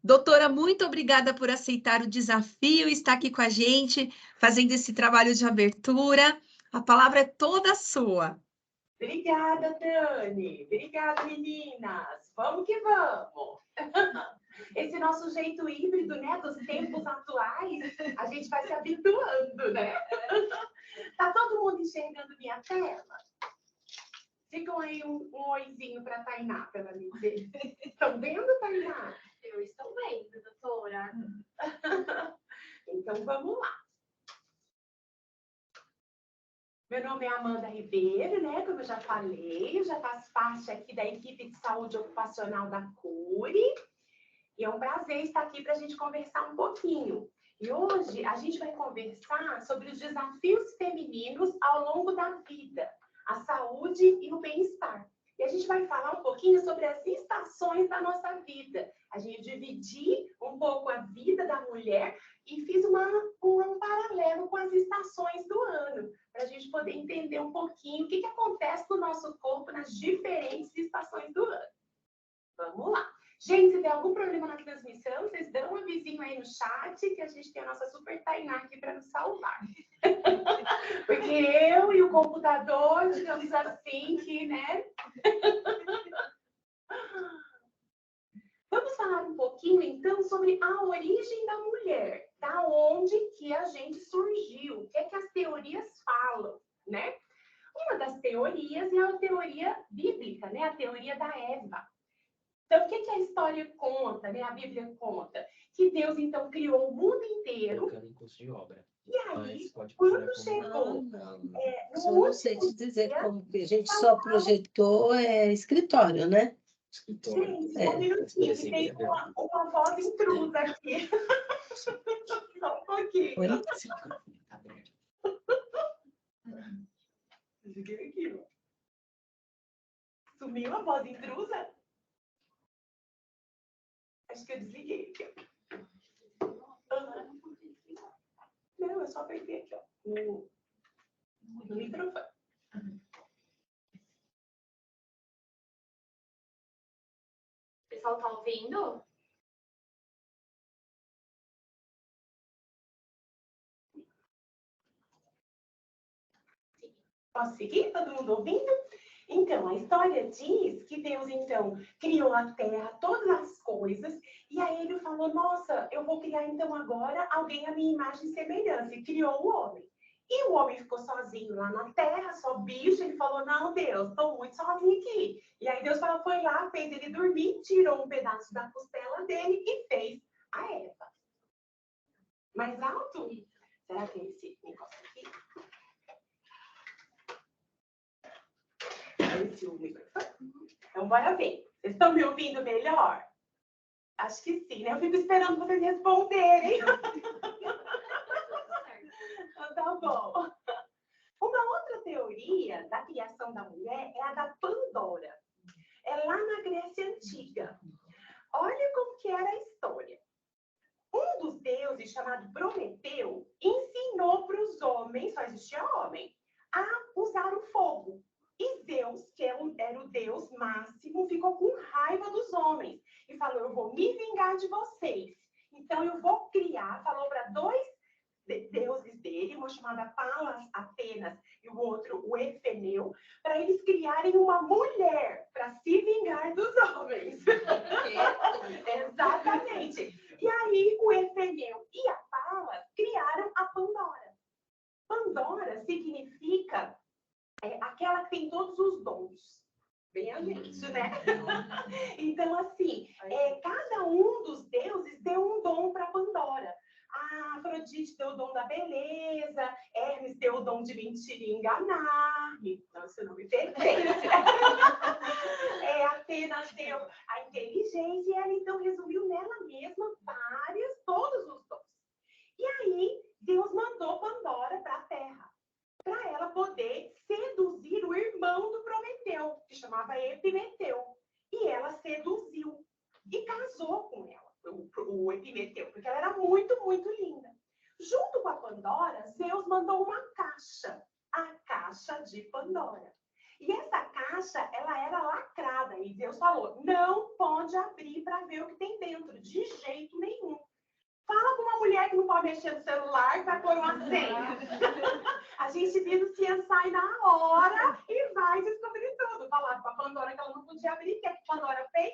Doutora, muito obrigada por aceitar o desafio e estar aqui com a gente, fazendo esse trabalho de abertura. A palavra é toda sua. Obrigada, Dani. Obrigada, meninas. Vamos que vamos. Esse nosso jeito híbrido, né, dos tempos atuais, a gente vai se habituando, né? Tá todo mundo enxergando minha tela? Ficam aí um oizinho para Tainá, para ela me dizer. Estão vendo, Tainá? Eu estou vendo, doutora. Então, vamos lá. Meu nome é Amanda Ribeiro, né? Como eu já falei, eu já faço parte aqui da equipe de saúde ocupacional da Cure. E é um prazer estar aqui para a gente conversar um pouquinho. E hoje a gente vai conversar sobre os desafios femininos ao longo da vida, a saúde e o bem-estar. E a gente vai falar um pouquinho sobre as estações da nossa vida. A gente dividi um pouco a vida da mulher e fiz um paralelo com as estações do ano, para a gente poder entender um pouquinho o que acontece no nosso corpo nas diferentes estações do ano. Vamos lá. Gente, se der algum problema na transmissão, vocês dão um avisinho aí no chat que a gente tem a nossa super Tainá aqui para nos salvar. Porque eu e o computador, digamos assim, que, né? Vamos falar um pouquinho, então, sobre a origem da mulher. Da onde que a gente surgiu. O que é que as teorias falam, né? Uma das teorias é a teoria bíblica, né? A teoria da Eva. Então, o que a história conta, né? A Bíblia conta? Que Deus, então, criou o mundo inteiro. Colocando em curso de obra. E aí, quando chegou... Eu não sei te dizer como, que a gente só projetou escritório, né? Escritório. Gente, um minutinho, que tem uma voz intrusa aqui. Só um pouquinho. Desliguei aqui, ó. Sumiu a voz intrusa? Acho que eu desliguei aqui, ó. Não, eu só apertei aqui, ó. No microfone. O pessoal tá ouvindo? Posso seguir? Todo mundo ouvindo? Então, a história diz que Deus, então, criou a terra, todas as coisas, e aí ele falou, nossa, eu vou criar, então, agora alguém à minha imagem e semelhança, e criou o homem. E o homem ficou sozinho lá na terra, só bicho, ele falou, não, Deus, estou muito sozinho aqui. E aí Deus foi lá, fez ele dormir, tirou um pedaço da costela dele e fez a Eva. Mais alto? Será que é esse negócio aqui? Esse o microfone? Então, bora ver. Vocês estão me ouvindo melhor? Acho que sim, né? Eu fico esperando vocês responderem. Então, tá bom. Uma outra teoria da criação da mulher é a da Pandora. É lá na Grécia Antiga. Olha como que era a história. Um dos deuses, chamado Prometeu, ensinou para os homens, só existia homem, a usar o fogo. E Zeus, que era o deus máximo, ficou com raiva dos homens. E falou, eu vou me vingar de vocês. Então, eu vou criar, falou para dois deuses dele, um chamado Palas, Atenas, e o outro, o Efeneu, para eles criarem uma mulher para se vingar dos homens. Exatamente. E aí, o Efeneu e a Palas criaram a Pandora. Pandora significa aquela que tem todos os dons. Bem a gente, né? Então, assim, cada um dos deuses deu um dom para Pandora. A Afrodite deu o dom da beleza, Hermes deu o dom de mentir e enganar. Então, esse nome perfeito. Atenas deu a inteligência e ela, então, resumiu nela mesma todos os dons. E aí, Deus mandou Pandora para a Terra, para ela poder seduzir o irmão do Prometeu, que chamava Epimeteu. E ela seduziu e casou com ela, o Epimeteu, porque ela era muito, muito linda. Junto com a Pandora, Zeus mandou uma caixa, a caixa de Pandora. E essa caixa, ela era lacrada. E Deus falou, não pode abrir para ver o que tem dentro, de jeito nenhum. Fala com uma mulher que não pode mexer no celular, que vai pôr uma senha. A gente viu no CSI na hora e vai descobrir tudo. Falaram com a Pandora que ela não podia abrir. O que a Pandora fez?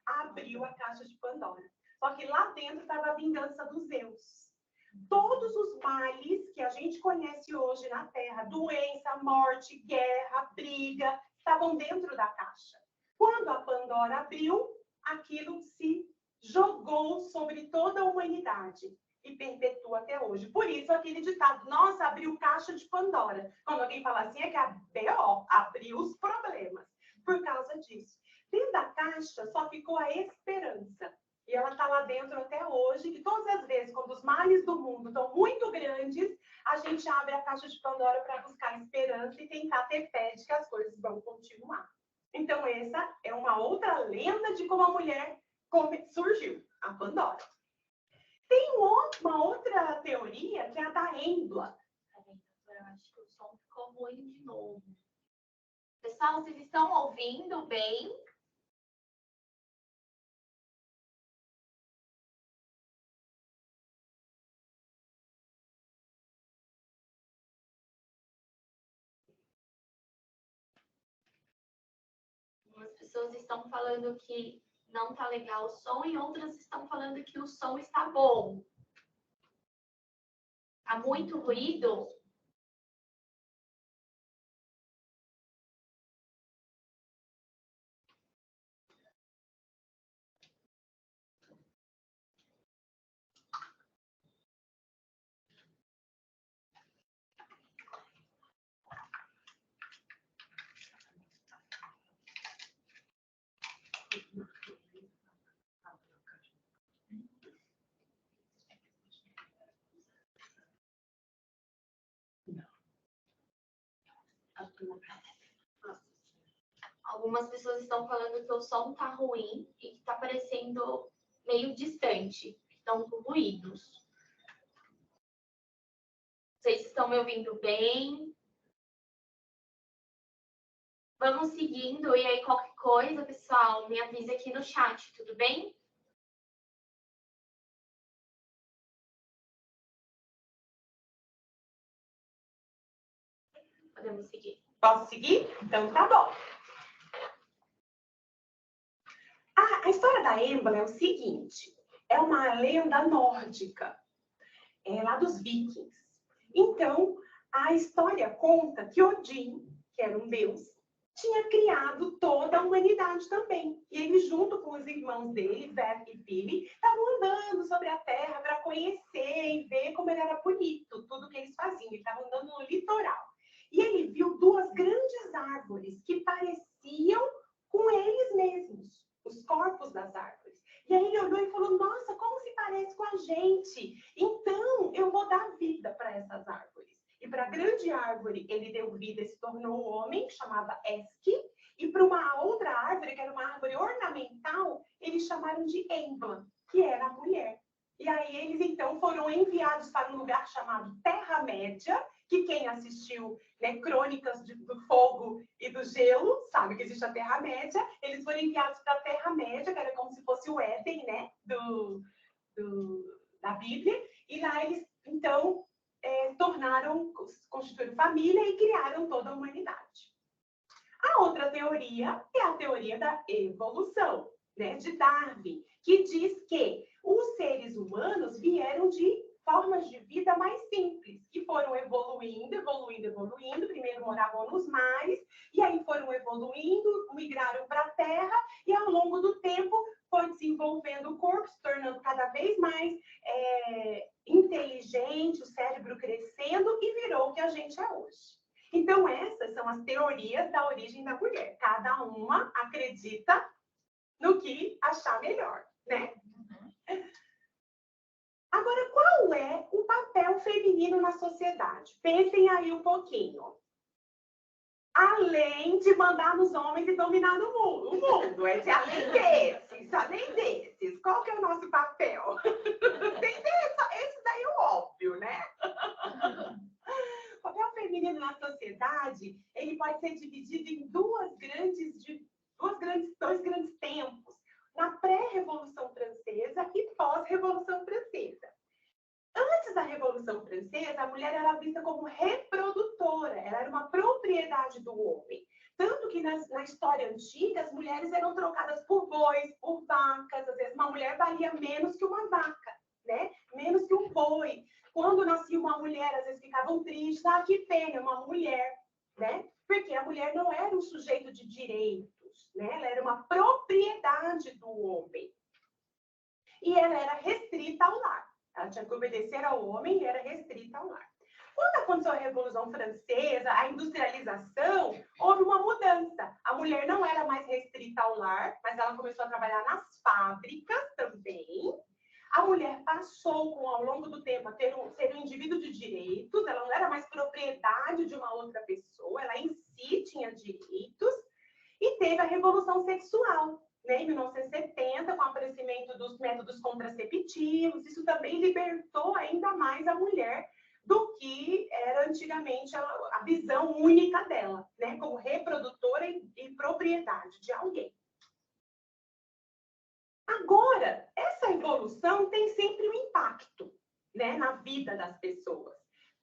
Abriu a caixa de Pandora. Só que lá dentro estava a vingança dos Zeus. Todos os males que a gente conhece hoje na Terra, doença, morte, guerra, briga, estavam dentro da caixa. Quando a Pandora abriu, aquilo se jogou sobre toda a humanidade e perpetua até hoje. Por isso, aquele ditado, nossa, abriu caixa de Pandora. Quando alguém fala assim, é que a BO abriu os problemas. Por causa disso. Dentro da caixa só ficou a esperança. E ela está lá dentro até hoje, que todas as vezes, quando os males do mundo estão muito grandes, a gente abre a caixa de Pandora para buscar esperança e tentar ter fé de que as coisas vão continuar. Então, essa é uma outra lenda de como a mulher surgiu, a Pandora. Tem uma outra teoria, que é a da Embla. Eu acho que o som ficou ruim de novo. Pessoal, vocês estão ouvindo bem? Algumas pessoas estão falando que não está legal o som e outras estão falando que o som está bom. Há muito ruído? Algumas pessoas estão falando que o som está ruim e que está parecendo meio distante. Estão com ruídos. Vocês estão me ouvindo bem? Vamos seguindo e aí qualquer coisa, pessoal, me avisa aqui no chat, tudo bem? Podemos seguir. Posso seguir? Então tá bom. A história da Embla é o seguinte, é uma lenda nórdica, lá dos vikings. Então, a história conta que Odin, que era um deus, tinha criado toda a humanidade também. E ele, junto com os irmãos dele, Ver e Vili, estavam andando sobre a terra para conhecer e ver como ele era bonito, tudo que eles faziam. Eles estavam andando no litoral. E ele viu duas grandes árvores que pareciam com eles mesmos, os corpos das árvores. E aí ele olhou e falou, nossa, como se parece com a gente? Então, eu vou dar vida para essas árvores. E para a grande árvore, ele deu vida e se tornou um homem, que chamava Eski. E para uma outra árvore, que era uma árvore ornamental, eles chamaram de Embla, que era a mulher. E aí eles, então, foram enviados para um lugar chamado Terra-média, que quem assistiu, né, Crônicas do Fogo e do Gelo, sabe que existe a Terra-média. Eles foram enviados para a Terra-média, que era como se fosse o Éden, né, da Bíblia. E lá eles, então, constituíram família e criaram toda a humanidade. A outra teoria é a teoria da evolução, né, de Darwin, que diz que os seres humanos vieram de formas de vida mais simples, que foram evoluindo. Primeiro moravam nos mares, e aí foram evoluindo, migraram para a terra, e ao longo do tempo foi desenvolvendo o corpo, se tornando cada vez mais inteligente, o cérebro crescendo, e virou o que a gente é hoje. Então, essas são as teorias da origem da mulher. Cada uma acredita no que achar melhor, né? Agora, qual é o papel feminino na sociedade? Pensem aí um pouquinho. Além de mandar nos homens e dominar o mundo, além desses, qual que é o nosso papel? Esse daí é o óbvio, né? O papel feminino feminino na sociedade, ele pode ser dividido em dois grandes tempos, na pré-Revolução Francesa e pós-Revolução Francesa. Antes da Revolução Francesa, a mulher era vista como reprodutora, ela era uma propriedade do homem. Tanto que na história antiga, as mulheres eram trocadas por bois, por vacas, às vezes uma mulher valia menos que uma vaca, né? Menos que um boi. Quando nascia uma mulher, às vezes ficavam tristes, que pena, uma mulher, né? Porque a mulher não era um sujeito de direitos, né? Ela era uma propriedade do homem. E ela era restrita ao lar. Ela tinha que obedecer ao homem e era restrita ao lar. Quando aconteceu a Revolução Francesa, a industrialização, houve uma mudança. A mulher não era mais restrita ao lar, mas ela começou a trabalhar nas fábricas também. A mulher passou, ao longo do tempo, a ser um indivíduo de direitos. Ela não era mais propriedade de uma outra pessoa, ela em si tinha direitos. E teve a Revolução Sexual, né? Em 1970, com o aparecimento dos métodos contraceptivos. Isso também libertou ainda mais a mulher do que era antigamente a visão única dela, né? Como reprodutora e propriedade de alguém. Agora, essa evolução tem sempre um impacto, né, na vida das pessoas.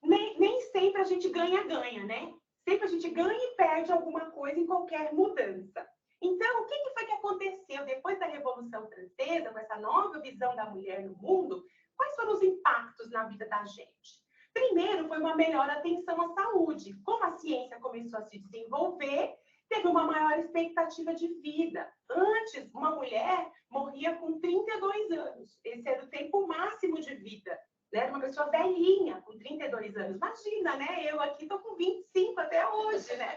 Nem sempre a gente ganha, né? Sempre a gente ganha e perde alguma coisa em qualquer mudança. Então, o que foi que aconteceu depois da Revolução Francesa, com essa nova visão da mulher no mundo? Quais foram os impactos na vida da gente? Primeiro, foi uma melhor atenção à saúde. Como a ciência começou a se desenvolver, teve uma maior expectativa de vida. Antes, uma mulher morria com 32 anos. Esse era o tempo máximo de vida. Era uma pessoa velhinha, com 32 anos. Imagina, né? Eu aqui estou com 25 até hoje, né?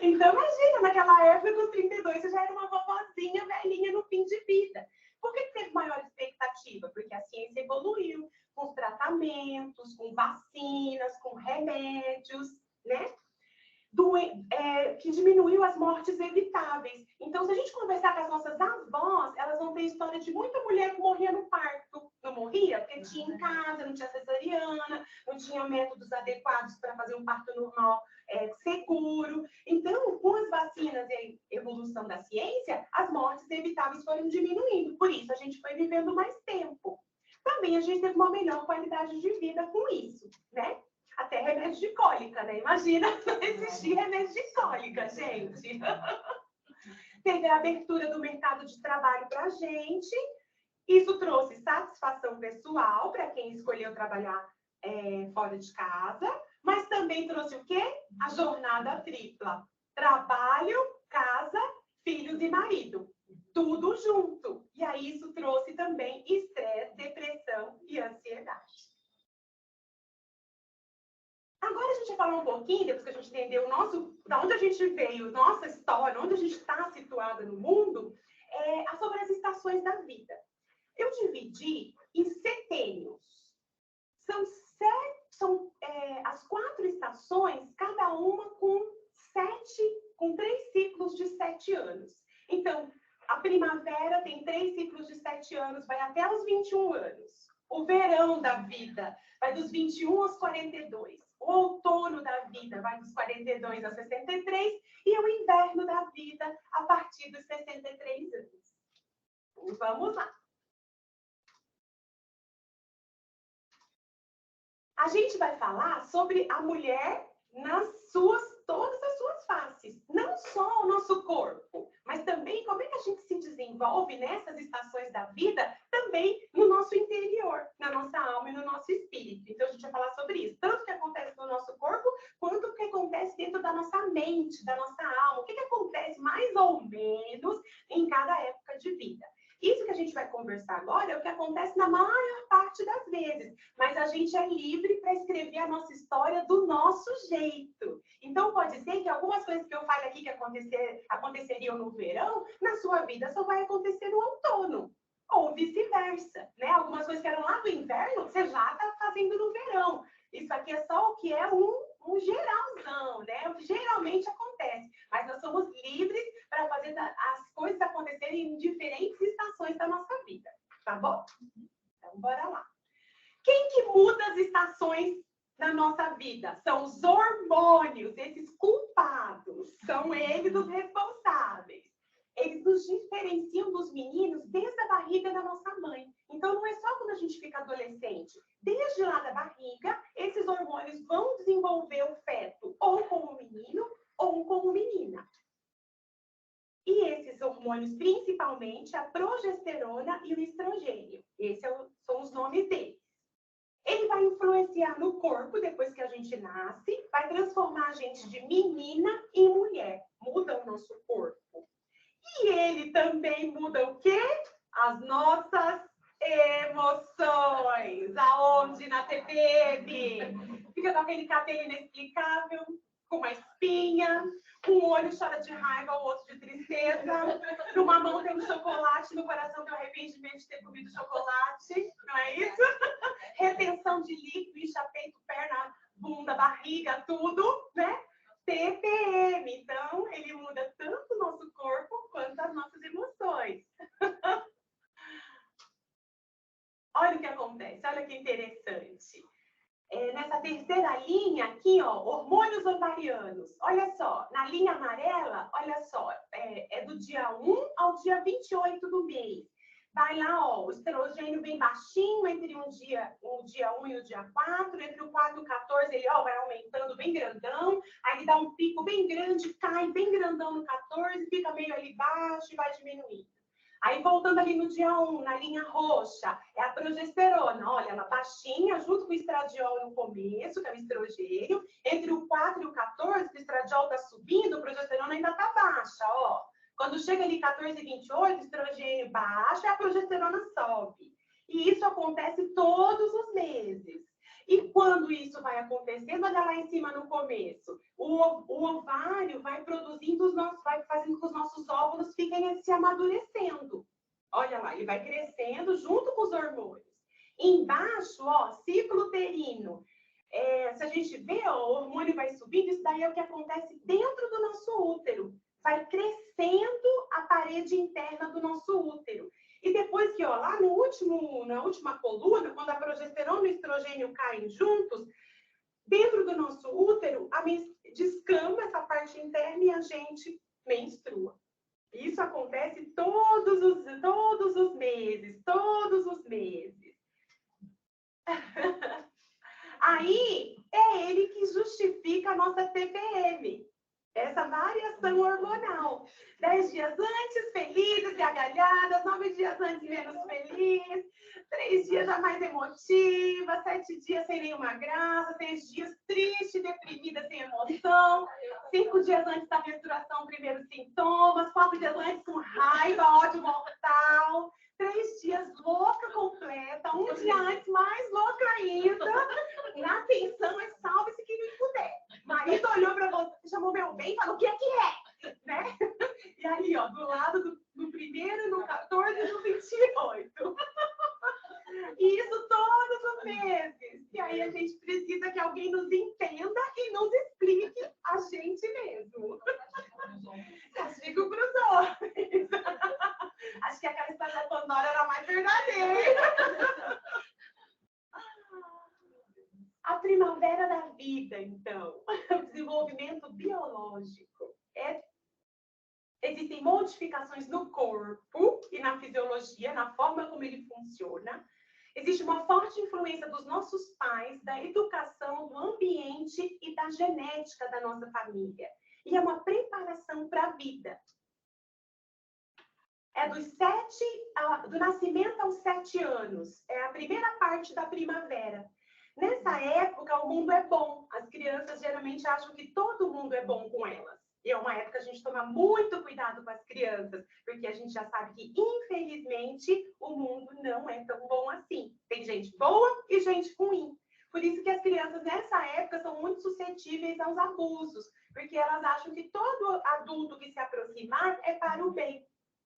Então, imagina, naquela época, com 32, você já era uma vovozinha velhinha no fim de vida. Por que teve maior expectativa? Porque a ciência evoluiu com os tratamentos, com vacinas, com remédios, né? Que diminuiu as mortes evitáveis. Então, se a gente conversar com as nossas avós, elas vão ter história de muita mulher que morria no parto. Não morria? Porque tinha em casa, não tinha cesariana, não tinha métodos adequados para fazer um parto normal seguro. Então, com as vacinas e a evolução da ciência, as mortes evitáveis foram diminuindo. Por isso, a gente foi vivendo mais tempo. Também a gente teve uma melhor qualidade de vida com isso, né? Até remédio de cólica, né? Imagina, não existia remédio de cólica, gente. Teve a abertura do mercado de trabalho para a gente. Isso trouxe satisfação pessoal para quem escolheu trabalhar fora de casa, mas também trouxe o quê? A jornada tripla. Trabalho, casa, filhos e marido. Tudo junto. E aí isso trouxe também estresse, depressão e ansiedade. Agora a gente vai falar um pouquinho, depois que a gente entendeu da onde a gente veio, nossa história, onde a gente está situada no mundo, sobre as estações da vida. Eu dividi em setênios. São as 4 estações, cada uma com 3 ciclos de 7 anos. Então, a primavera tem 3 ciclos de 7 anos, vai até os 21 anos. O verão da vida vai dos 21 aos 42. O outono da vida vai dos 42 aos 63 e o inverno da vida a partir dos 63 anos. Então, vamos lá. A gente vai falar sobre a mulher todas as suas faces. Não só o nosso corpo, mas também como é que a gente se desenvolve nessas estações da vida, também no nosso interior, na nossa alma e no nosso espírito. Então, a gente vai falar sobre isso. Tanto o que acontece no nosso corpo, quanto o que acontece dentro da nossa mente, da nossa alma. O que acontece mais ou menos em cada época de vida. Isso que a gente vai conversar agora é o que acontece na maior parte das vezes, mas a gente é livre para escrever a nossa história do nosso jeito. Então, pode ser que algumas coisas que eu fale aqui que aconteceriam no verão, na sua vida só vai acontecer no outono, ou vice-versa, né? Algumas coisas que eram lá do inverno, você já está fazendo no verão. Isso aqui é só o que é um geralzão, né? O que geralmente acontece, mas nós somos livres para fazer as coisas acontecerem em diferentes estações da nossa vida, tá bom? Então, bora lá. Quem que muda as estações nossa vida? São os hormônios, esses culpados. São eles os responsáveis. Eles nos diferenciam dos meninos desde a barriga da nossa mãe. Então, não é só quando a gente fica adolescente. Desde lá da barriga, esses hormônios vão desenvolver o feto ou como menino ou como menina. E esses hormônios, principalmente a progesterona e o estrogênio. Esses são os nomes deles. Ele vai influenciar no corpo depois que a gente nasce, vai transformar a gente de menina em mulher. Muda o nosso corpo. E ele também muda o quê? As nossas emoções. Aonde? Na TPM. Fica com aquele cabelo inexplicável, com uma espinha. Um olho chora de raiva, o outro de tristeza. Numa mão tem um chocolate, no coração tem o arrependimento de ter comido chocolate. Não é isso? Retenção de líquido, incha peito, perna, bunda, barriga, tudo, né? TPM. Então, ele muda tanto o nosso corpo quanto as nossas emoções. Olha o que acontece, olha que interessante. Nessa terceira linha aqui, ó, hormônios ovarianos. Olha só, na linha amarela, olha só, é do dia 1 ao dia 28 do mês. Vai lá, ó, o estrogênio bem baixinho entre o dia 1 e o dia 4, entre o 4 e o 14 ele ó, vai aumentando bem grandão, aí ele dá um pico bem grande, cai bem grandão no 14, fica meio ali baixo e vai diminuindo. Aí, voltando ali no dia 1, na linha roxa, é a progesterona. Olha, ela baixinha, junto com o estradiol no começo, que é o estrogênio. Entre o 4 e o 14, o estradiol está subindo, a progesterona ainda está baixa, ó. Quando chega ali 14 e 28, o estrogênio baixa e a progesterona sobe. E isso acontece todos os meses. E quando isso vai acontecendo, olha lá em cima no começo, o ovário vai produzindo vai fazendo com que os nossos óvulos fiquem se amadurecendo. Olha lá, ele vai crescendo junto com os hormônios. Embaixo, ó, ciclo uterino. Se a gente vê, ó, o hormônio vai subindo, isso daí é o que acontece dentro do nosso útero. Vai crescendo a parede interna do nosso útero. E depois que, ó, lá na última coluna, quando a progesterona e o estrogênio caem juntos, dentro do nosso útero, descamba essa parte interna e a gente menstrua. Isso acontece todos os meses, todos os meses. Aí, é ele que justifica a nossa TPM. Essa variação hormonal. 10 dias antes, felizes, gargalhadas. 9 dias antes, menos feliz. 3 dias já mais emotiva. 7 dias sem nenhuma graça. 6 dias triste, deprimida, sem emoção. 5 dias antes da menstruação, primeiros sintomas. 4 dias antes, com raiva, ódio mortal. 3 dias louca completa. 1 dia antes, mais louca ainda. Na atenção, salve-se quem não puder. Marido olhou para você, chamou meu bem e falou, o que é? Né? E aí, ó, do lado do primeiro, no 14 e no 28. E isso todos os meses. E aí a gente precisa que alguém nos entenda e nos explique a gente mesmo. Castigo para os homens. Acho que aquela história da Pandora era mais verdadeira. A primavera da vida, então, o desenvolvimento biológico. Existem modificações no corpo e na fisiologia, na forma como ele funciona. Existe uma forte influência dos nossos pais, da educação, do ambiente e da genética da nossa família. E é uma preparação para a vida. É do nascimento aos 7 anos. É a primeira parte da primavera. Nessa época, o mundo é bom. As crianças geralmente acham que todo mundo é bom com elas. E é uma época que a gente toma muito cuidado com as crianças, porque a gente já sabe que, infelizmente, o mundo não é tão bom assim. Tem gente boa e gente ruim. Por isso que as crianças, nessa época, são muito suscetíveis aos abusos, porque elas acham que todo adulto que se aproximar é para o bem,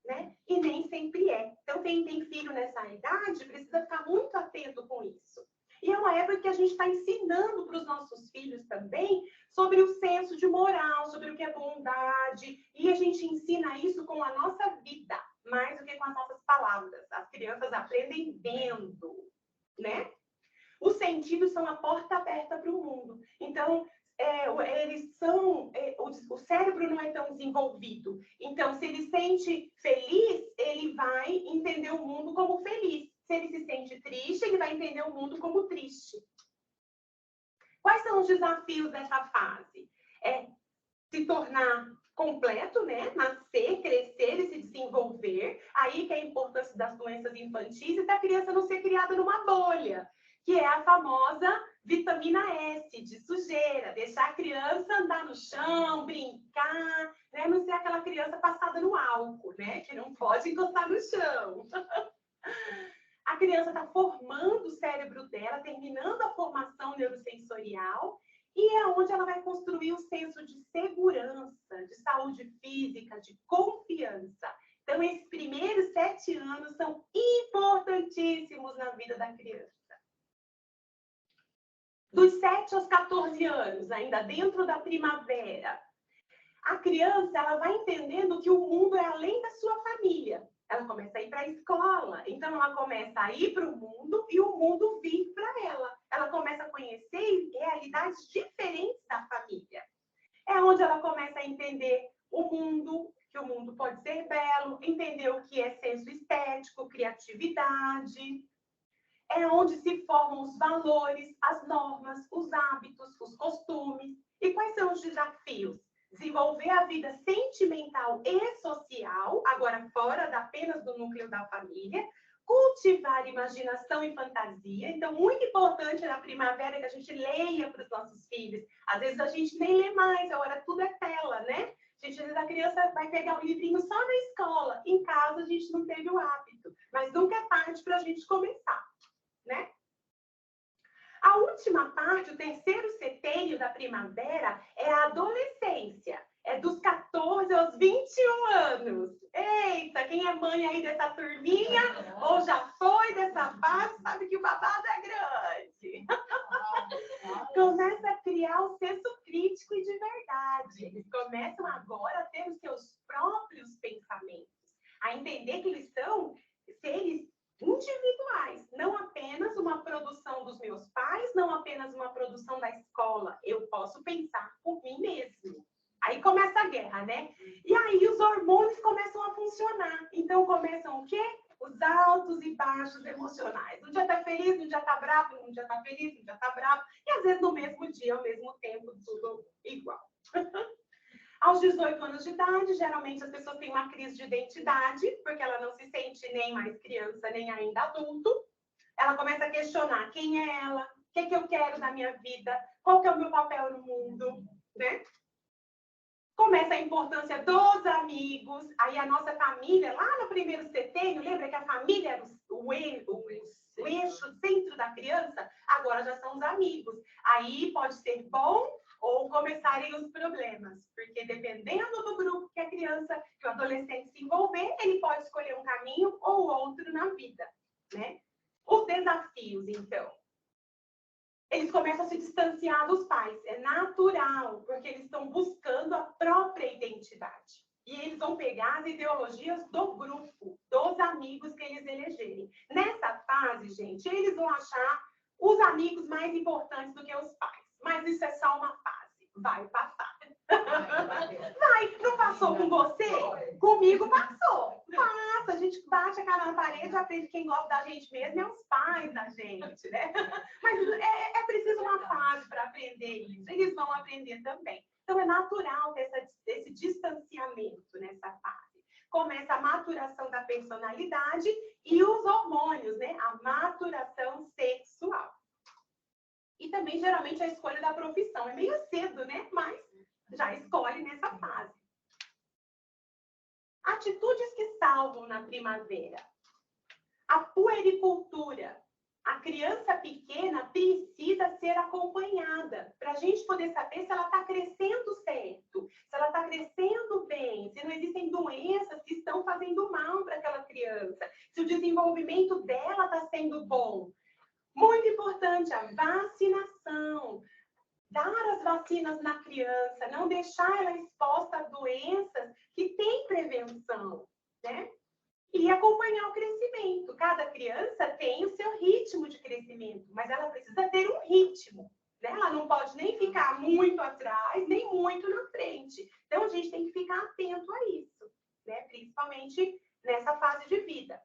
né? E nem sempre é. Então, quem tem filho nessa idade precisa ficar muito atento com isso. E é uma época que a gente está ensinando para os nossos filhos também sobre o senso de moral, sobre o que é bondade. E a gente ensina isso com a nossa vida, mais do que com as nossas palavras. As crianças aprendem vendo, né? Os sentidos são a porta aberta para o mundo. Então, o cérebro não é tão desenvolvido. Então, se ele sente feliz, ele vai entender o mundo como feliz. Se ele se sente triste, ele vai entender o mundo como triste. Quais são os desafios dessa fase? É se tornar completo, né? Nascer, crescer e se desenvolver. Aí que é a importância das doenças infantis e da criança não ser criada numa bolha, que é a famosa vitamina S, de sujeira, deixar a criança andar no chão, brincar, né? Não ser aquela criança passada no álcool, né? Que não pode encostar no chão. A criança está formando o cérebro dela, terminando a formação neurosensorial, e é onde ela vai construir o senso de segurança, de saúde física, de confiança. Então, esses primeiros 7 anos são importantíssimos na vida da criança. Dos 7 aos 14 anos, ainda dentro da primavera, a criança ela vai entendendo que o mundo é além da sua família. Ela começa a ir para a escola, então ela começa a ir para o mundo e o mundo vir para ela. Ela começa a conhecer realidades diferentes da família. É onde ela começa a entender o mundo, que o mundo pode ser belo, entender o que é senso estético, criatividade. É onde se formam os valores, as normas, os hábitos, os costumes. E quais são os desafios? Desenvolver a vida sentimental e social, agora fora apenas do núcleo da família, cultivar imaginação e fantasia. Então, muito importante na primavera que a gente leia para os nossos filhos. Às vezes a gente nem lê mais, agora tudo é tela, né? Às vezes a criança vai pegar um livrinho só na escola. Em casa a gente não teve o hábito, mas nunca é tarde para a gente começar, né? A última parte, o terceiro setênio da primavera, é a adolescência. É dos 14 aos 21 anos. Eita, quem é mãe aí dessa turminha, ou já foi dessa fase, sabe que o babado é grande. Começa a criar o senso crítico e de verdade. Eles começam agora a ter os seus próprios pensamentos, a entender que eles são seres individuais, não apenas uma produção dos meus pais, não apenas uma produção da escola. Eu posso pensar por mim mesmo. Aí começa a guerra, né? E aí os hormônios começam a funcionar. Então começam o quê? Os altos e baixos emocionais. Um dia tá feliz, um dia tá bravo, um dia tá feliz, um dia tá bravo. E às vezes no mesmo dia, ao mesmo tempo, tudo igual. Aos 18 anos de idade, geralmente as pessoas têm uma crise de identidade, porque ela não se sente nem mais criança, nem ainda adulto. Ela começa a questionar quem é ela, o que é que eu quero da minha vida, qual que é o meu papel no mundo, né? Começa a importância dos amigos. Aí a nossa família, lá no primeiro setênio, lembra que a família era o eixo, o centro da criança? Agora já são os amigos. Aí pode ser bom ou começarem os problemas, porque dependendo do grupo que a criança, que o adolescente se envolver, ele pode escolher um caminho ou outro na vida, né? Os desafios, então. Eles começam a se distanciar dos pais, é natural, porque eles estão buscando a própria identidade. E eles vão pegar as ideologias do grupo, dos amigos que eles elegerem. Nessa fase, gente, eles vão achar os amigos mais importantes do que os pais. Mas isso é só uma fase. Vai passar. Vai, não passou com você? Comigo passou. Passa, a gente bate a cara na parede, aprende quem gosta da gente mesmo é os pais da gente, né? Mas é preciso uma fase para aprender isso. Eles vão aprender também. Então, é natural ter esse distanciamento nessa fase. Começa a maturação da personalidade e os hormônios, né? A maturação sexual. E também, geralmente, a escolha da profissão. É meio cedo, né? Mas já escolhe nessa fase. Atitudes que salvam na primavera. A puericultura. A criança pequena precisa ser acompanhada para a gente poder saber se ela está crescendo certo, se ela está crescendo bem, se não existem doenças que estão fazendo mal para aquela criança, se o desenvolvimento dela está sendo bom. Muito importante, a vacinação. Dar as vacinas na criança, não deixar ela exposta a doenças que têm prevenção, né? E acompanhar o crescimento. Cada criança tem o seu ritmo de crescimento, mas ela precisa ter um ritmo, né? Ela não pode nem ficar muito atrás, nem muito na frente. Então, a gente tem que ficar atento a isso, né? Principalmente nessa fase de vida.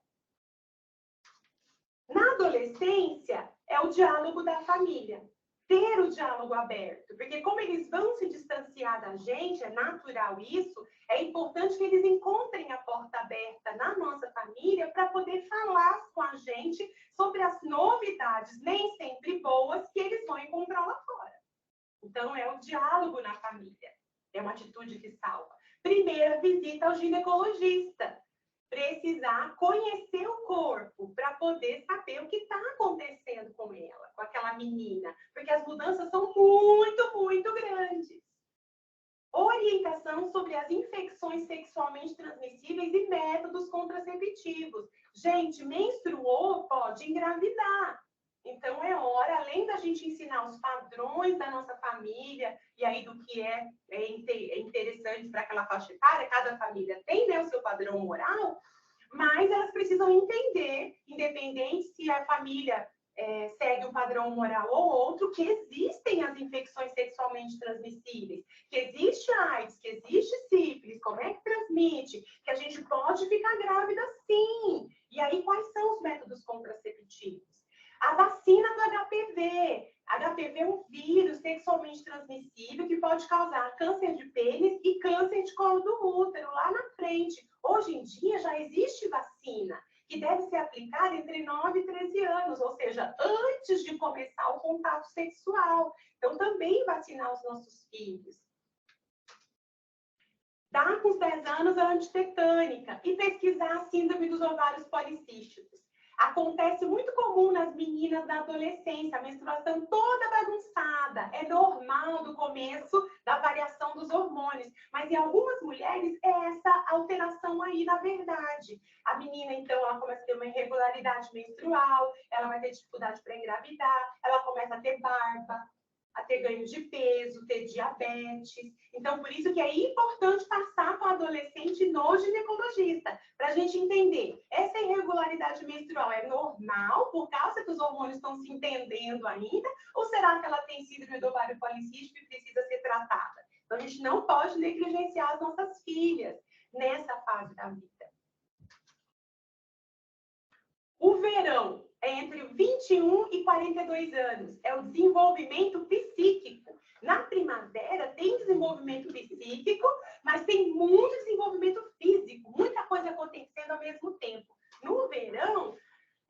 Na adolescência, é o diálogo da família. Ter o diálogo aberto, porque como eles vão se distanciar da gente, é natural isso, é importante que eles encontrem a porta aberta na nossa família para poder falar com a gente sobre as novidades, nem sempre boas, que eles vão encontrar lá fora. Então, é o diálogo na família. É uma atitude que salva. Primeira visita ao ginecologista. Precisar conhecer o corpo para poder saber o que está acontecendo com ela, com aquela menina. Porque as mudanças são muito, muito grandes. Orientação sobre as infecções sexualmente transmissíveis e métodos contraceptivos. Gente, menstruou, pode engravidar. Então, é hora, além da gente ensinar os padrões da nossa família, e aí do que é interessante para aquela faixa etária, cada família tem, né, o seu padrão moral, mas elas precisam entender, independente se a família segue um padrão moral ou outro, que existem as infecções sexualmente transmissíveis, que existe AIDS, que existe sífilis, como é que transmite, que a gente pode ficar grávida sim. E aí, quais são os métodos contraceptivos? A vacina do HPV. HPV é um vírus sexualmente transmissível que pode causar câncer de pênis e câncer de colo do útero lá na frente. Hoje em dia já existe vacina que deve ser aplicada entre 9 e 13 anos, ou seja, antes de começar o contato sexual. Então, também vacinar os nossos filhos. Dar com os 10 anos a antitetânica e pesquisar a síndrome dos ovários policísticos. Acontece muito comum nas meninas da adolescência, a menstruação toda bagunçada. É normal do começo da variação dos hormônios. Mas em algumas mulheres é essa alteração aí, na verdade. A menina, então, ela começa a ter uma irregularidade menstrual, ela vai ter dificuldade para engravidar, ela começa a ter barba, a ter ganho de peso, ter diabetes. Então, por isso que é importante passar com o adolescente no ginecologista, para a gente entender, essa irregularidade menstrual é normal, por causa que os hormônios estão se entendendo ainda, ou será que ela tem síndrome do ovário policístico e precisa ser tratada? Então, a gente não pode negligenciar as nossas filhas nessa fase da vida. O verão é entre 21 e 42 anos. É o desenvolvimento psíquico. Na primavera tem desenvolvimento psíquico, mas tem muito desenvolvimento físico. Muita coisa acontecendo ao mesmo tempo. No verão,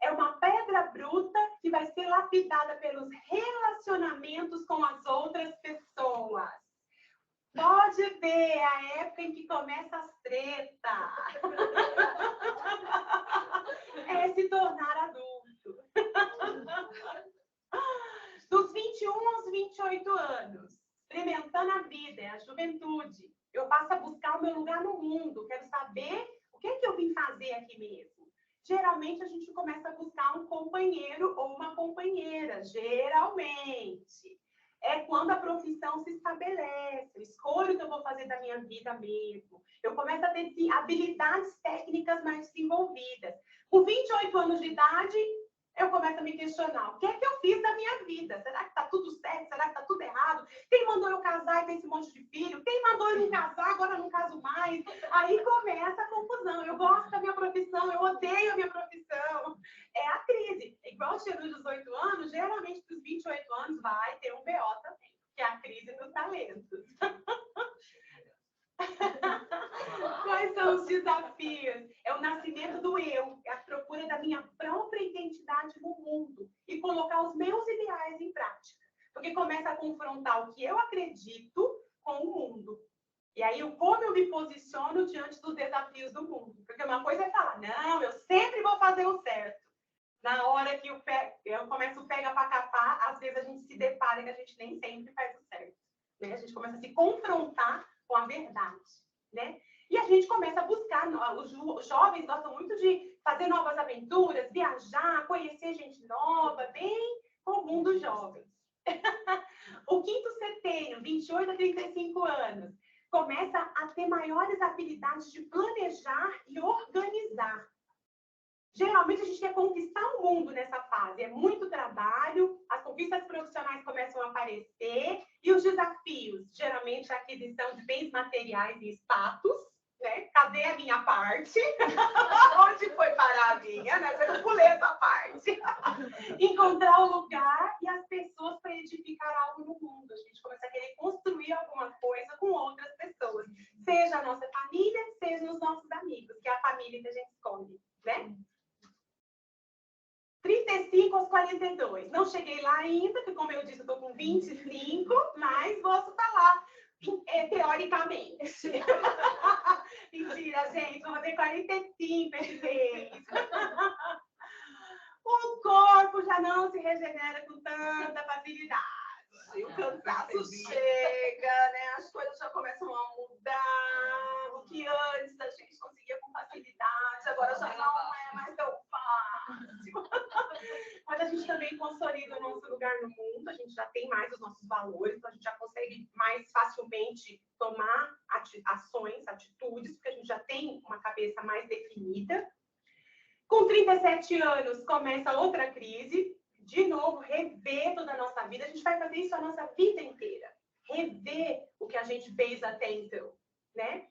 é uma pedra bruta que vai ser lapidada pelos relacionamentos com as outras pessoas. Pode ver a época em que começa as tretas. É se tornar adulto. Dos 21 aos 28 anos, experimentando a vida, é a juventude. Eu passo a buscar o meu lugar no mundo. Quero saber o que é que eu vim fazer aqui mesmo. Geralmente, a gente começa a buscar um companheiro ou uma companheira. Geralmente. É quando a profissão se estabelece. Eu escolho o que eu vou fazer da minha vida mesmo. Eu começo a ter habilidades técnicas mais desenvolvidas. Com 28 anos de idade, eu começo a me questionar. O que é que eu fiz da minha vida? Será que está tudo certo? Será que está tudo errado? Quem mandou eu casar e ter esse monte de filho? Quem mandou eu não casar? Agora eu não caso mais. Aí começa a confusão. Eu gosto da minha profissão, eu odeio a minha profissão. É a crise. Igual chegou dos 18 anos, geralmente dos 28 anos vai ter um BO também, que é a crise dos talentos. Quais são os desafios? É o nascimento do eu, é a procura da minha própria identidade no mundo e colocar os meus ideais em prática. Porque começa a confrontar o que eu acredito com o mundo. E aí, como eu me posiciono diante dos desafios do mundo. Porque uma coisa é falar, não, eu sempre vou fazer o certo. Na hora que eu começo pega para capar, às vezes a gente se depara que a gente nem sempre faz o certo. Né? A gente começa a se confrontar com a verdade, né? E a gente começa a buscar, os jovens gostam muito de fazer novas aventuras, viajar, conhecer gente nova, bem comum dos jovens. O quinto setênio, 28 a 35 anos, começa a ter maiores habilidades de planejar e organizar. Geralmente a gente quer conquistar o mundo nessa fase. É muito trabalho, as conquistas profissionais começam a aparecer e os desafios, geralmente a aquisição de bens materiais e status, né? Cadê a minha parte? Onde foi parar a minha? Né? Eu pulei essa parte. Encontrar o lugar e as pessoas para edificar algo no mundo. A gente começa a querer construir alguma coisa com outras pessoas. Seja a nossa família, seja os nossos amigos, que é a família que a gente escolhe, né? 35 aos 42. Não cheguei lá ainda, porque como eu disse, eu estou com 25, mas posso falar teoricamente. Mentira, gente, vou fazer 45 esse mês. O corpo já não se regenera com tanta facilidade. O cansaço chega, né? As coisas já começam a mudar. O que antes a gente conseguia com facilidade, agora já não é mais tão fácil. Mas a gente também consolida o nosso lugar no mundo, a gente já tem mais os nossos valores, então a gente já consegue mais facilmente tomar ações, atitudes, porque a gente já tem uma cabeça mais definida. Com 37 anos começa outra crise, de novo, rever toda a nossa vida, a gente vai fazer isso a nossa vida inteira, rever o que a gente fez até então, né?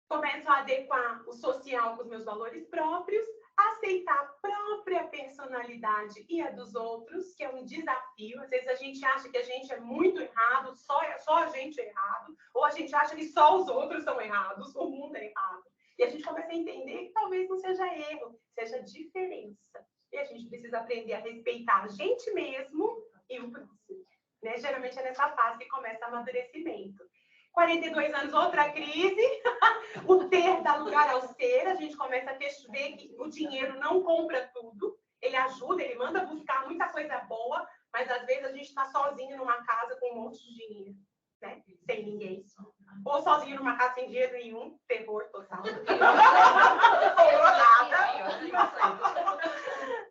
Começo a adequar o social com os meus valores próprios, aceitar a própria personalidade e a dos outros, que é um desafio. Às vezes a gente acha que a gente é muito errado, só a gente é errado, ou a gente acha que só os outros são errados, o mundo é errado. E a gente começa a entender que talvez não seja erro, seja diferença. E a gente precisa aprender a respeitar a gente mesmo e o próximo, né? Geralmente é nessa fase que começa o amadurecimento. 42 anos, outra crise. O ter dá lugar ao ser. A gente começa a ver que o dinheiro não compra tudo. Ele ajuda, ele manda buscar muita coisa boa, mas às vezes a gente está sozinho numa casa com um monte de dinheiro, né? Sem ninguém. Ou sozinho numa casa sem dinheiro nenhum. Terror total.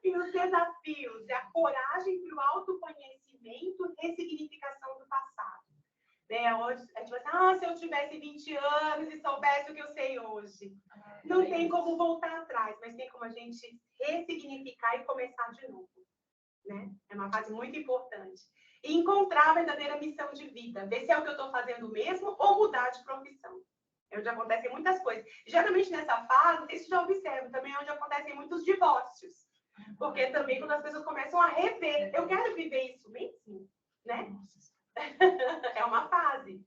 E os desafios é a coragem para o autoconhecimento e ressignificação do passado. Né? Hoje, a gente vai dizer, se eu tivesse 20 anos e soubesse o que eu sei hoje. Não tem como voltar atrás, mas tem como a gente ressignificar e começar de novo. Né? É uma fase muito importante. E encontrar a verdadeira missão de vida. Ver se é o que eu estou fazendo mesmo ou mudar de profissão. É onde acontecem muitas coisas. Geralmente nessa fase, isso já observo, também é onde acontecem muitos divórcios. Porque também quando as pessoas começam a rever, eu quero viver isso mesmo, né? É uma fase.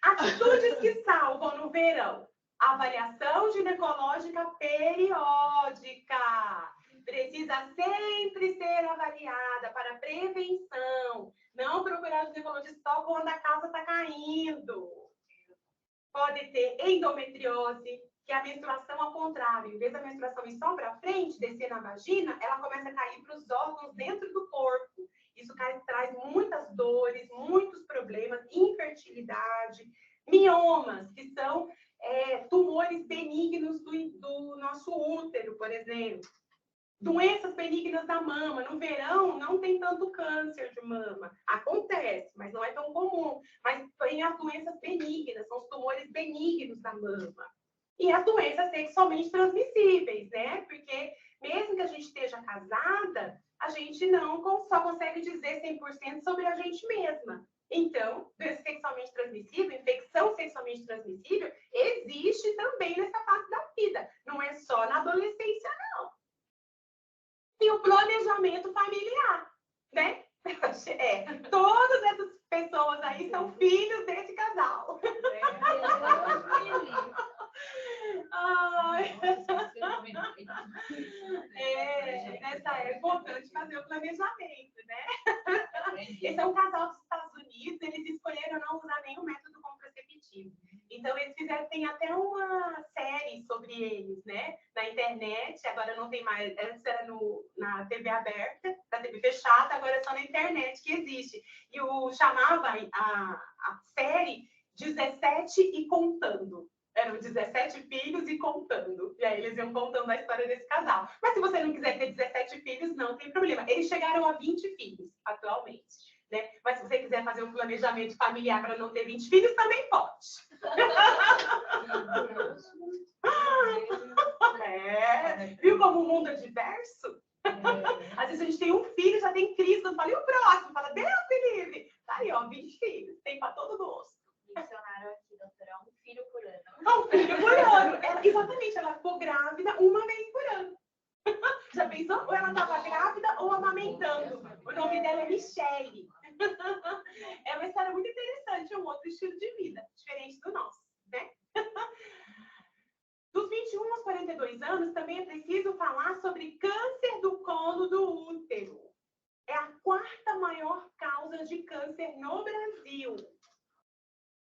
Atitudes que salvam no verão. Avaliação ginecológica periódica. Precisa sempre ser avaliada para prevenção. Não procurar o ginecologista só quando a casa está caindo. Pode ter endometriose, que é a menstruação ao contrário. Em vez da menstruação ir só para frente, descer na vagina, ela começa a cair para os órgãos dentro do corpo. Isso traz muitas dores, muitos problemas, infertilidade, miomas, que são tumores benignos do nosso útero, por exemplo. Doenças benignas da mama. No verão, não tem tanto câncer de mama. Acontece, mas não é tão comum. Mas tem as doenças benignas, são os tumores benignos da mama. E as doenças sexualmente transmissíveis, né? Porque mesmo que a gente esteja casada, a gente não só consegue dizer 100% sobre a gente mesma. Então, doença sexualmente transmissível, infecção sexualmente transmissível, existe também nessa fase da vida. Não é só na adolescência, não. E o planejamento familiar, né? Todas essas pessoas aí são filhos desse casal. É importante fazer o planejamento, né? Esse é um casal dos Estados Unidos, eles escolheram não usar nenhum método contraceptivo. Então, eles tem até uma série sobre eles, né? Na internet, agora não tem mais, antes era na TV aberta, na TV fechada, agora é só na internet que existe. E chamava a série 17 e Contando. Eram 17 filhos e contando. E aí eles iam contando a história desse casal. Mas se você não quiser ter 17 filhos, não tem problema. Eles chegaram a 20 filhos, atualmente. Né? Mas se você quiser fazer um planejamento familiar para não ter 20 filhos, também pode. Viu como o mundo é diverso? Às vezes a gente tem um filho, já tem crise, quando fala, e o próximo? Fala, Deus me livre. Tá aí, ó, 20 filhos, tem para todo gosto. Mencionaram aqui, doutora, um filho por ano. Um filho por ano. Exatamente, ela ficou grávida uma vez por ano. Já pensou? Ou ela estava grávida ou amamentando. O nome dela é Michele. É uma história muito interessante, é um outro estilo de vida, diferente do nosso, né? Dos 21 aos 42 anos, também é preciso falar sobre câncer do colo do útero. É a quarta maior causa de câncer no Brasil.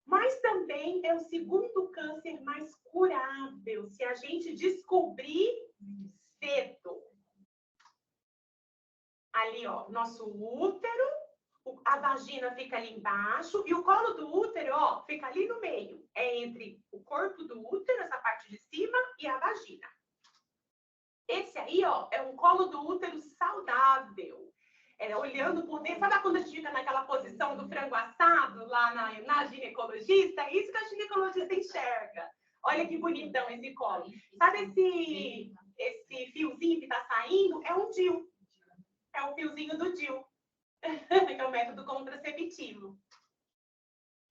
Mas também é o segundo câncer mais curável, se a gente descobrir cedo. Ali, ó, nosso útero, a vagina fica ali embaixo e o colo do útero, ó, fica ali no meio. É entre o corpo do útero, essa parte de cima, e a vagina. Esse aí, ó, é um colo do útero saudável. Olhando por dentro, sabe quando a gente fica naquela posição do frango assado lá na ginecologista? É isso que a ginecologista enxerga. Olha que bonitão esse colo. Sabe esse fiozinho que está saindo? É um DIU. É o fiozinho do DIU, que é o método contraceptivo.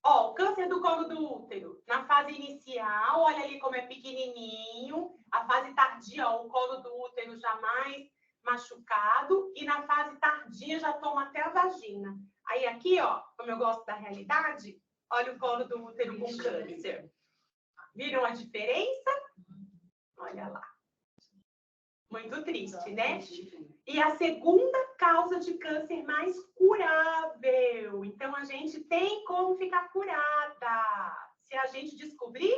Ó, o câncer do colo do útero, na fase inicial, olha ali como é pequenininho. A fase tardia, ó, o colo do útero já mais machucado. E na fase tardia já toma até a vagina. Aí aqui, ó, como eu gosto da realidade, olha o colo do útero com câncer. Viram a diferença? Olha lá. Muito triste, né? E a segunda causa de câncer mais curável. Então, a gente tem como ficar curada se a gente descobrir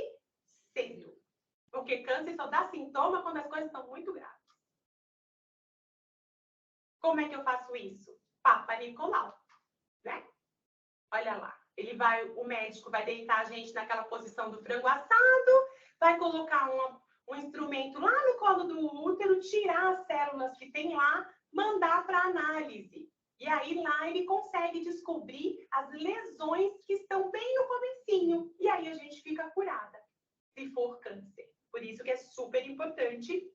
cedo. Porque câncer só dá sintoma quando as coisas estão muito graves. Como é que eu faço isso? Papa Nicolau, né? Olha lá. O médico vai deitar a gente naquela posição do frango assado, vai colocar um instrumento lá no colo do útero, tirar as células que tem lá, mandar para análise. E aí lá ele consegue descobrir as lesões que estão bem no comecinho. E aí a gente fica curada, se for câncer. Por isso que é super importante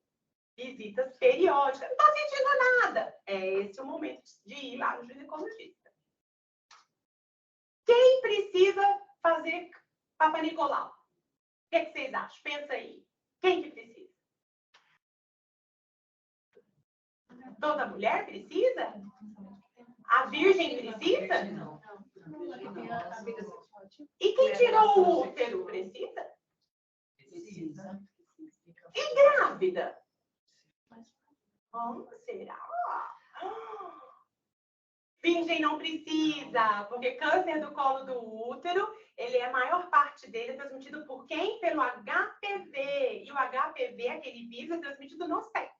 visitas periódicas. Não estou sentindo nada. É esse o momento de ir lá no ginecologista. Quem precisa fazer Papa Nicolau? O que vocês acham? Pensa aí. Quem que precisa? Toda mulher precisa? A virgem precisa? E quem tirou o útero precisa? Precisa. E grávida? Será? Virgem não precisa, porque câncer do colo do útero, a maior parte dele é transmitido por quem? Pelo HPV. E o HPV, aquele vírus, é transmitido no sexo.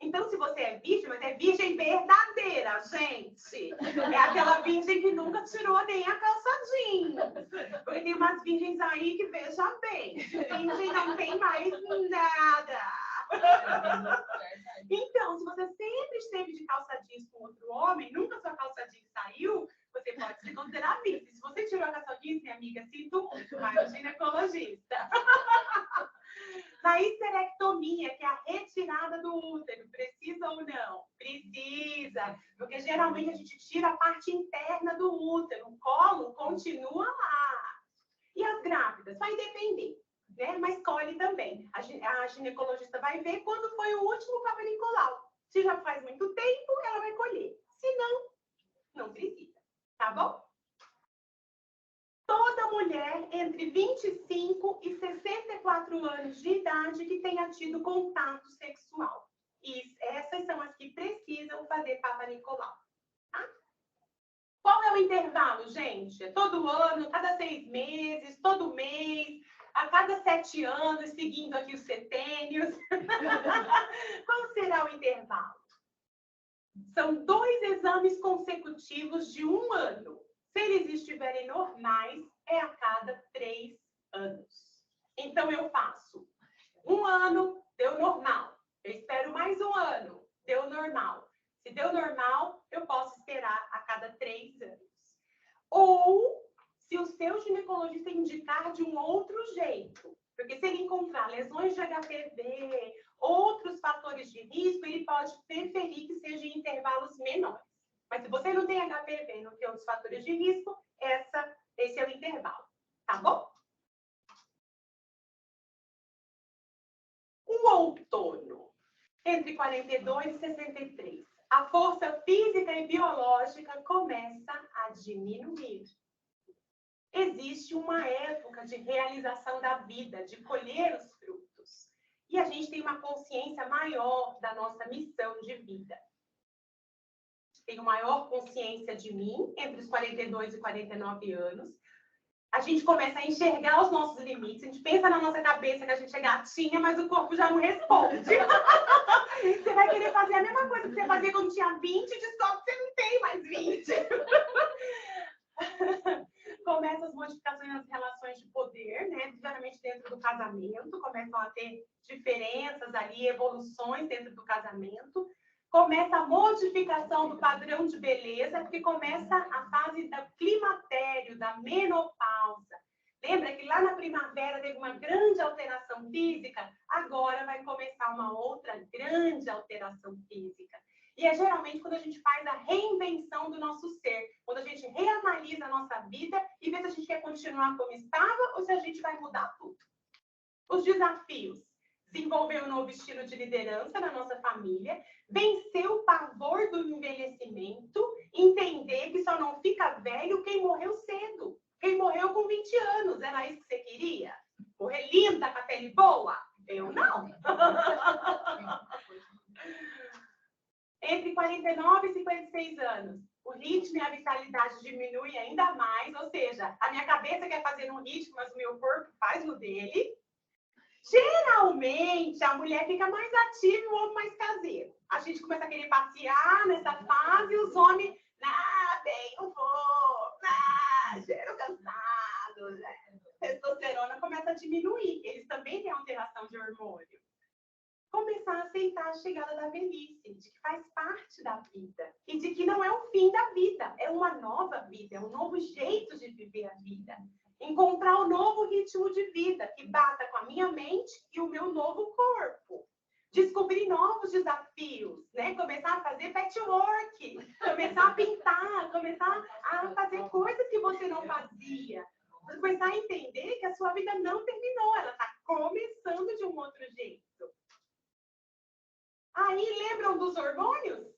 Então, se você é virgem, mas é virgem verdadeira, gente. É aquela virgem que nunca tirou nem a calça jeans. Porque tem umas virgens aí que, veja bem, virgem não tem mais nada. Então, se você sempre esteve de calça jeans com outro homem, nunca sua calça jeans saiu, você pode se considerar virgem. Se você tirou a calça jeans, minha amiga, sinto muito, vai ao ginecologista. Na histerectomia, que é a retirada do útero, precisa ou não? Precisa, porque geralmente a gente tira a parte interna do útero, o colo continua lá. E as grávidas? Vai depender, né? Mas escolhe também. A ginecologista vai ver quando foi o último Papa Nicolau. Se já faz muito tempo, ela vai colher. Se não, não precisa, tá bom? Toda mulher entre 25 e 64 anos de idade que tenha tido contato sexual. E essas são as que precisam fazer Papa Nicolau. Tá? Qual é o intervalo, gente? É todo ano, cada 6 meses, todo mês, a cada 7 anos, seguindo aqui os setênios. Qual será o intervalo? São 2 exames consecutivos de 1 ano. Se eles estiverem normais, é a cada 3 anos. Então, eu faço 1 ano, deu normal. Eu espero mais 1 ano, deu normal. Se deu normal, eu posso esperar a cada 3 anos. Ou, se o seu ginecologista indicar de um outro jeito, porque se ele encontrar lesões de HPV Outros fatores de risco, ele pode preferir que sejam em intervalos menores. Mas se você não tem HPV no que outros fatores de risco, esse é o intervalo, tá bom? O outono, entre 42 e 63. A força física e biológica começa a diminuir. Existe uma época de realização da vida, de colher os frutos. E a gente tem uma consciência maior da nossa missão de vida. Tenho maior consciência de mim, entre os 42 e 49 anos. A gente começa a enxergar os nossos limites. A gente pensa na nossa cabeça que a gente é gatinha, mas o corpo já não responde. Você vai querer fazer a mesma coisa que você fazia quando tinha 20 e descobre que você não tem mais 20. Começam as modificações nas relações de poder, né? Geralmente dentro do casamento, começam a ter diferenças ali, evoluções dentro do casamento. Começa a modificação do padrão de beleza, porque começa a fase do climatério, da menopausa. Lembra que lá na primavera teve uma grande alteração física? Agora vai começar uma outra grande alteração física. E é geralmente quando a gente faz a reinvenção do nosso ser, quando a gente reanalisa a nossa vida e vê se a gente quer continuar como estava ou se a gente vai mudar tudo. Os desafios. Desenvolver um novo estilo de liderança na nossa família, vencer o pavor do envelhecimento, entender que só não fica velho quem morreu cedo, quem morreu com 20 anos. Era isso que você queria? Morrer linda, com a pele boa? Eu não. Entre 49 e 56 anos, o ritmo e a vitalidade diminuem ainda mais, ou seja, a minha cabeça quer fazer no ritmo, mas o meu corpo faz no dele. Geralmente, a mulher fica mais ativa e o homem mais caseiro. A gente começa a querer passear nessa fase e os homens, bem, não vou, cheiro cansado. Né? Testosterona começa a diminuir. Eles também têm alteração de hormônio. Começar a aceitar a chegada da velhice, de que faz parte da vida. E de que não é o fim da vida, é uma nova vida, é um novo jeito de viver a vida. Encontrar um novo ritmo de vida que bata com a minha mente e o meu novo corpo. Descobrir novos desafios, né? Começar a fazer patchwork, começar a pintar, começar a fazer coisas que você não fazia. Começar a entender que a sua vida não terminou, ela está começando de um outro jeito. Aí, lembram dos hormônios?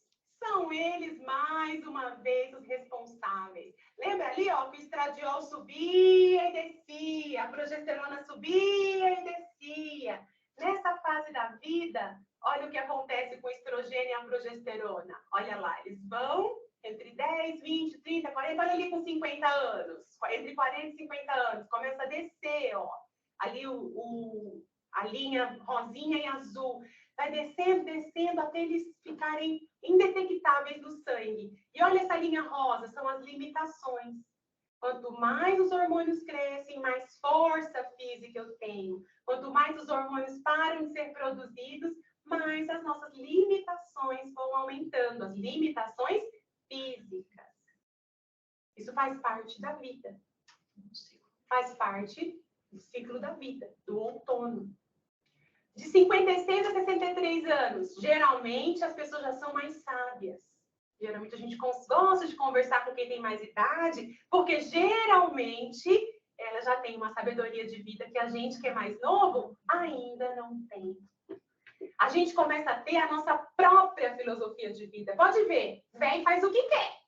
São eles, mais uma vez, os responsáveis. Lembra ali, ó, que o estradiol subia e descia, a progesterona subia e descia. Nessa fase da vida, olha o que acontece com o estrogênio e a progesterona. Olha lá, eles vão entre 10, 20, 30, 40, olha ali com 50 anos. Entre 40 e 50 anos, começa a descer, ó. Ali a linha rosinha e azul. Vai descendo, descendo, até eles ficarem indetectáveis no sangue. E olha essa linha rosa, são as limitações. Quanto mais os hormônios crescem, mais força física eu tenho. Quanto mais os hormônios param de ser produzidos, mais as nossas limitações vão aumentando. As limitações físicas. Isso faz parte da vida. Faz parte do ciclo da vida, do outono. De 56 a 63 anos, geralmente as pessoas já são mais sábias. Geralmente a gente gosta de conversar com quem tem mais idade, porque geralmente ela já tem uma sabedoria de vida que a gente que é mais novo ainda não tem. A gente começa a ter a nossa própria filosofia de vida. Pode ver, véi faz o que quer.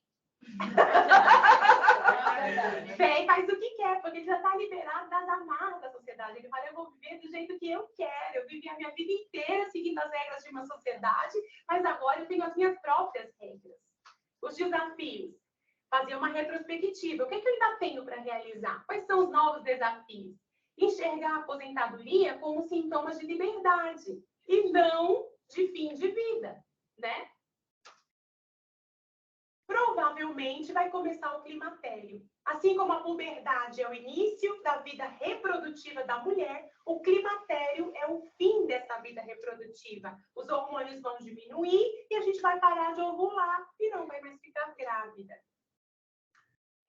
Véi faz o que quer, porque ele já está liberado das amarras da sociedade. Ele fala, eu vou viver do jeito que eu quero. Eu vivi a minha vida inteira seguindo as regras de uma sociedade, mas agora eu tenho as minhas próprias regras. Os desafios. Fazer uma retrospectiva. O que eu ainda tenho para realizar? Quais são os novos desafios? Enxergar a aposentadoria como sintomas de liberdade e não de fim de vida, né? Provavelmente vai começar o climatério. Assim como a puberdade é o início da vida reprodutiva da mulher, o climatério é o fim dessa vida reprodutiva. Os hormônios vão diminuir e a gente vai parar de ovular e não vai mais ficar grávida.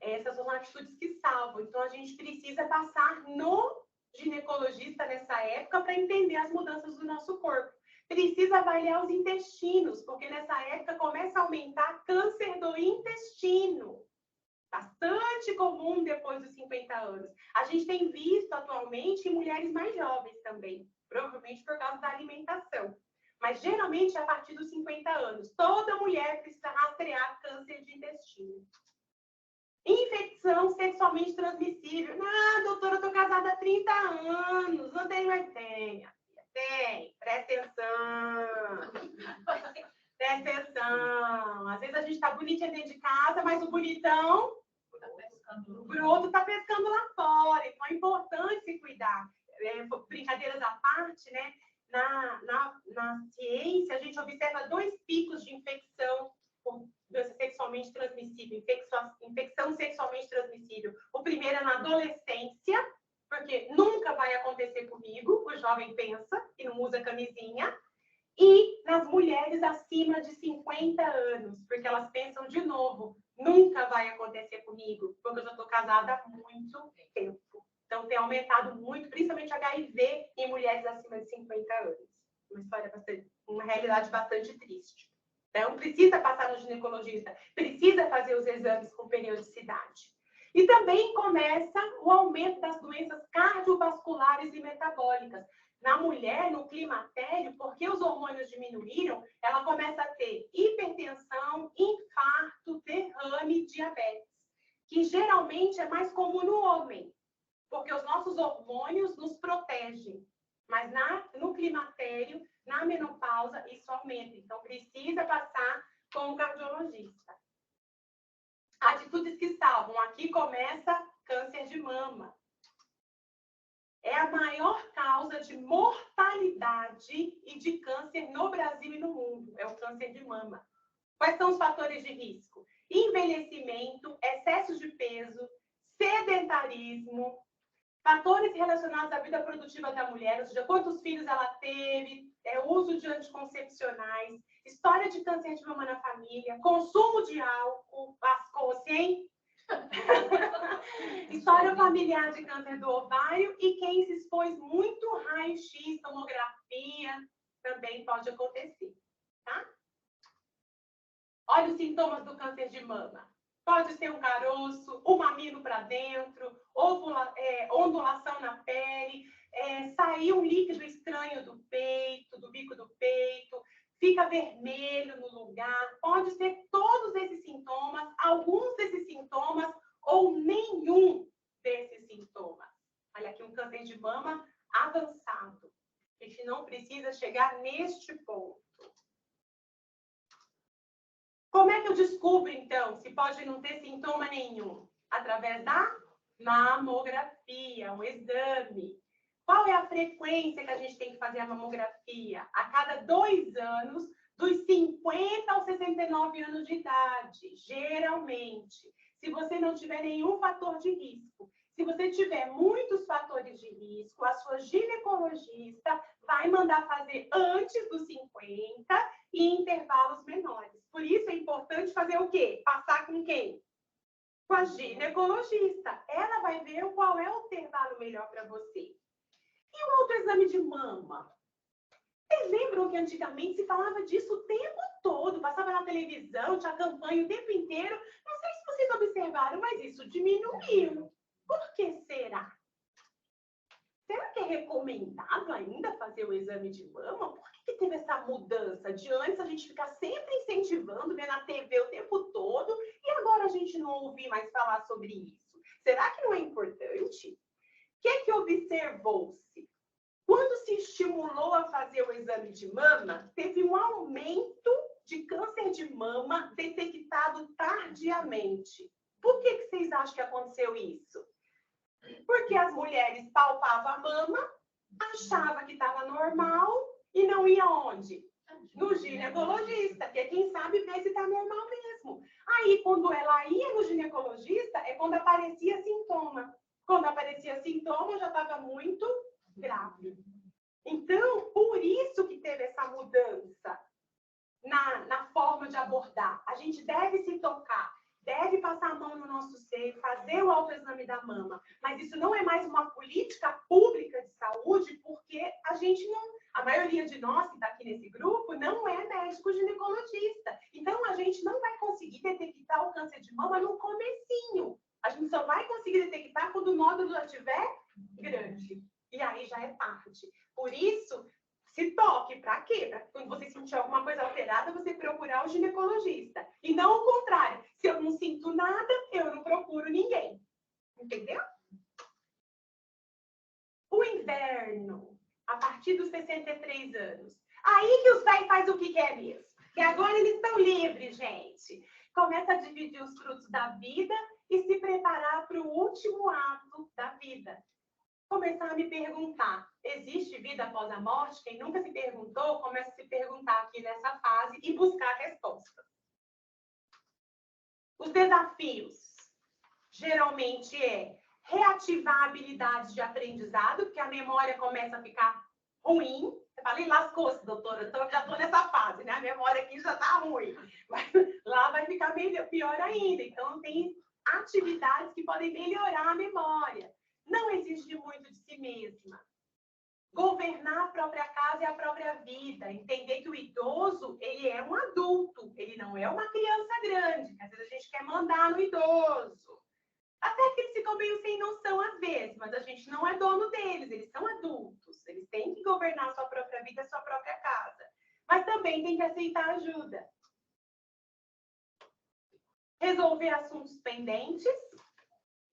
Essas são atitudes que salvam. Então, a gente precisa passar no ginecologista nessa época para entender as mudanças do nosso corpo. Precisa avaliar os intestinos, porque nessa época começa a aumentar câncer do intestino. Bastante comum depois dos 50 anos. A gente tem visto atualmente em mulheres mais jovens também, provavelmente por causa da alimentação. Mas geralmente a partir dos 50 anos. Toda mulher precisa rastrear câncer de intestino. Infecção sexualmente transmissível. Ah, doutora, eu tô casada há 30 anos, não tenho mais tenha. Tem, presta atenção. Presta atenção. Às vezes a gente tá bonitinha dentro de casa, mas o bonitão, o outro tá pescando lá fora. Então é importante se cuidar. Brincadeiras à parte, né? Na ciência, a gente observa 2 picos de infecção por doença sexualmente transmissível, infecção sexualmente transmissível. O primeiro é na adolescência, porque nunca vai acontecer comigo, o jovem pensa e não usa camisinha. E nas mulheres acima de 50 anos, porque elas pensam de novo, nunca vai acontecer comigo, porque eu já estou casada há muito tempo. Então, tem aumentado muito, principalmente HIV em mulheres acima de 50 anos. Uma realidade bastante triste. Então, precisa passar no ginecologista, precisa fazer os exames com periodicidade. E também começa o aumento das doenças cardiovasculares e metabólicas. Na mulher, no climatério, porque os hormônios diminuíram, ela começa a ter hipertensão, infarto, derrame, diabetes, que geralmente é mais comum no homem, porque os nossos hormônios nos protegem. Mas no climatério, na menopausa, isso aumenta. Então, precisa passar com o cardiologista. Atitudes que salvam. Aqui começa câncer de mama. É a maior causa de mortalidade e de câncer no Brasil e no mundo. É o câncer de mama. Quais são os fatores de risco? Envelhecimento, excesso de peso, sedentarismo, fatores relacionados à vida produtiva da mulher, ou seja, quantos filhos ela teve, uso de anticoncepcionais, história de câncer de mama na família, consumo de álcool, lascou-se, hein? História familiar de câncer do ovário e quem se expôs muito raio-x, tomografia, também pode acontecer, tá? Olha os sintomas do câncer de mama. Pode ser um caroço, um mamilo para dentro, ondulação na pele, sair um líquido estranho do peito, do bico do peito, fica vermelho no lugar. Pode ser todos esses sintomas, alguns desses sintomas ou nenhum desses sintomas. Olha aqui um câncer de mama avançado. A gente não precisa chegar neste ponto. Como é que eu descubro, então, se pode não ter sintoma nenhum? Através da mamografia, um exame. Qual é a frequência que a gente tem que fazer a mamografia? A cada 2 anos, dos 50 aos 69 anos de idade, geralmente. Se você não tiver nenhum fator de risco. Se você tiver muitos fatores de risco, a sua ginecologista vai mandar fazer antes dos 50 e em intervalos menores. Por isso é importante fazer o quê? Passar com quem? Com a ginecologista. Ela vai ver qual é o intervalo melhor para você. E o autoexame de mama? Vocês lembram que antigamente se falava disso o tempo todo? Passava na televisão, tinha campanha o tempo inteiro. Não sei se vocês observaram, mas isso diminuiu. Por que será? Será que é recomendado ainda fazer o exame de mama? Por que teve essa mudança? De antes a gente ficar sempre incentivando, ver na TV o tempo todo, e agora a gente não ouvir mais falar sobre isso. Será que não é importante? O que é que observou-se? Quando se estimulou a fazer o exame de mama, teve um aumento de câncer de mama detectado tardiamente. Por que vocês acham que aconteceu isso? Porque as mulheres palpavam a mama, achavam que estava normal e não ia onde? No ginecologista, que é quem sabe ver se está normal mesmo. Aí, quando ela ia no ginecologista, é quando aparecia sintoma. Quando aparecia sintoma, já estava muito grave. Então, por isso que teve essa mudança na forma de abordar. A gente deve se tocar, deve passar a mão no nosso seio, fazer o autoexame da mama. Mas isso não é mais uma política pública de saúde, porque a maioria de nós que está aqui nesse grupo não é médico ginecologista. Então, a gente não vai conseguir detectar o câncer de mama no comecinho. A gente só vai conseguir detectar quando o nódulo já estiver grande. E aí já é parte. Por isso, se toque. Para quê? Para quando você sentir alguma coisa alterada, você procurar o ginecologista. E não o contrário. Se eu não sinto nada, eu não procuro ninguém. Entendeu? O inverno, a partir dos 63 anos. Aí que os pais fazem o que quer mesmo. Porque agora eles estão livres, gente. Começa a dividir os frutos da vida e se preparar para o último ato da vida. Começar a me perguntar, existe vida após a morte? Quem nunca se perguntou, começa a se perguntar aqui nessa fase e buscar respostas. Os desafios, geralmente, é reativar habilidades de aprendizado, porque a memória começa a ficar ruim. Eu falei, lascou-se, doutora, então já estou nessa fase, né? A memória aqui já está ruim. Mas lá vai ficar pior ainda. Então, tem atividades que podem melhorar a memória. Não exigir muito de si mesma. Governar a própria casa e a própria vida. Entender que o idoso, ele é um adulto. Ele não é uma criança grande. Às vezes a gente quer mandar no idoso. Até que eles ficam meio sem noção às vezes, mas a gente não é dono deles, eles são adultos, eles têm que governar a sua própria vida, a sua própria casa. Mas também tem que aceitar ajuda. Resolver assuntos pendentes,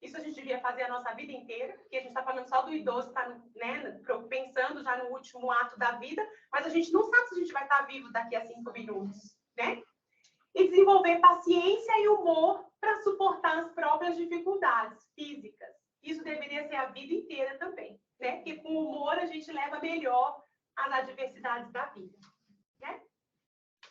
isso a gente devia fazer a nossa vida inteira, porque a gente está falando só do idoso, está, né, pensando já no último ato da vida, mas a gente não sabe se a gente vai estar vivo daqui a 5 minutos, né? E desenvolver paciência e humor para suportar as próprias dificuldades físicas. Isso deveria ser a vida inteira também, né? Porque com humor a gente leva melhor as adversidades da vida, né?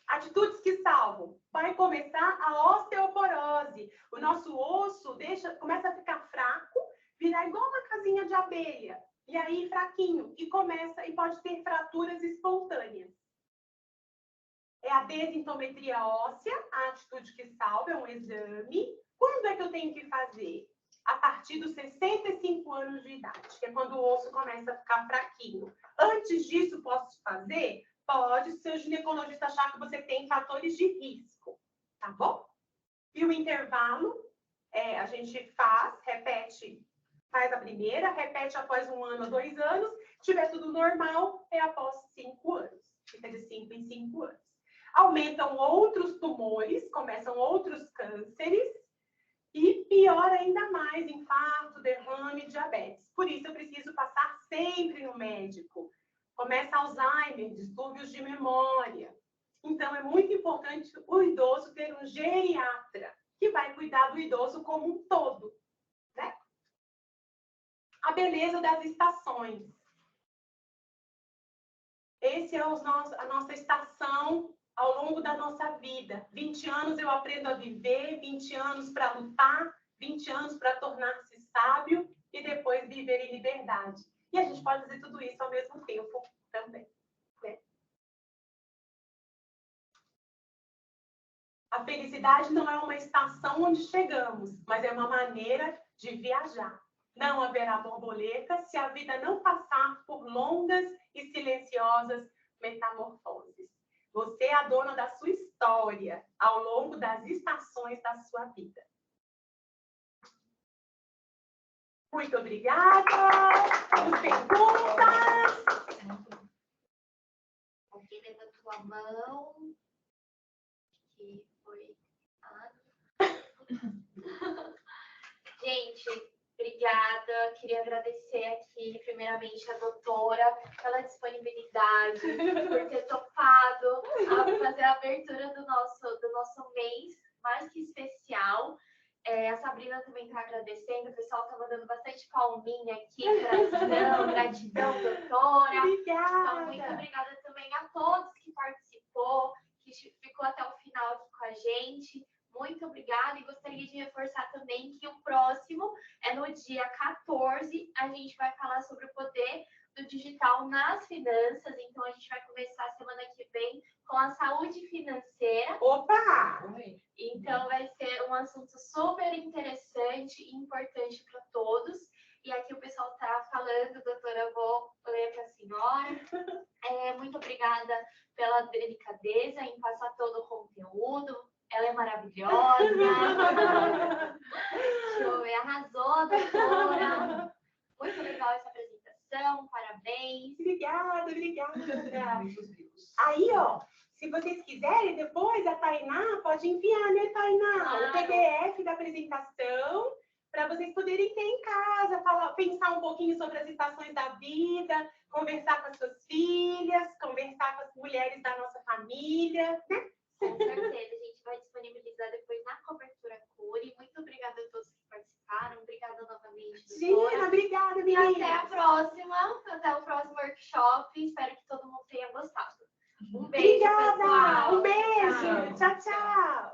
Atitudes que salvam. Vai começar a osteoporose. O nosso osso começa a ficar fraco, virar igual uma casinha de abelha. E aí, fraquinho. E pode ter fraturas espontâneas. É a desintometria óssea, a atitude que salva, é um exame. Quando é que eu tenho que fazer? A partir dos 65 anos de idade, que é quando o osso começa a ficar fraquinho. Antes disso, posso fazer? Pode, se o seu ginecologista achar que você tem fatores de risco, tá bom? E o intervalo, a gente repete, faz a primeira, repete após 1 ano ou 2 anos. Se tiver tudo normal, é após 5 anos. Fica de 5 em 5 anos. Aumentam outros tumores, começam outros cânceres e pior ainda mais, infarto, derrame, diabetes. Por isso eu preciso passar sempre no médico. Começa Alzheimer, distúrbios de memória. Então é muito importante o idoso ter um geriatra que vai cuidar do idoso como um todo, né? A beleza das estações. Esse é a nossa estação ao longo da nossa vida. 20 anos eu aprendo a viver, 20 anos para lutar, 20 anos para tornar-se sábio e depois viver em liberdade. E a gente pode fazer tudo isso ao mesmo tempo também, né? A felicidade não é uma estação onde chegamos, mas é uma maneira de viajar. Não haverá borboleta se a vida não passar por longas e silenciosas metamorfoses. Você é a dona da sua história ao longo das estações da sua vida. Muito obrigada. Temos perguntas? Alguém levantou a mão? Que foi. Gente, obrigada. Queria agradecer aqui, primeiramente, a doutora pela disponibilidade, por ter topado a fazer a abertura do nosso mês mais que especial. A Sabrina também está agradecendo, o pessoal está mandando bastante palminha aqui. Gratidão, doutora. Obrigada. Então, muito obrigada também a todos que participou, que ficou até o final aqui com a gente. Muito obrigada e gostaria de reforçar também que o próximo é no dia 14, a gente vai falar sobre o poder do digital nas finanças, então a gente vai começar a semana que vem com a saúde financeira. Opa! Então vai ser um assunto super interessante e importante para todos. E aqui o pessoal está falando, doutora, eu vou ler para a senhora. Muito obrigada pela delicadeza em passar todo o conteúdo. Ela é maravilhosa. Show, arrasou, doutora. Muito legal essa apresentação, parabéns. Obrigada. Aí, ó, se vocês quiserem, depois a Tainá pode enviar, né, Tainá? O PDF da apresentação, para vocês poderem ter em casa, pensar um pouquinho sobre as estações da vida, conversar com as suas filhas, conversar com as mulheres da nossa família, né? Com certeza, a gente vai disponibilizar depois na cobertura Curi. Muito obrigada a todos que participaram. Obrigada novamente, doutora. Gina, obrigada, E menina. até a próxima, até o próximo workshop. Espero que todo mundo tenha gostado. Um beijo, Obrigada, pessoal. um beijo. Tchau, tchau.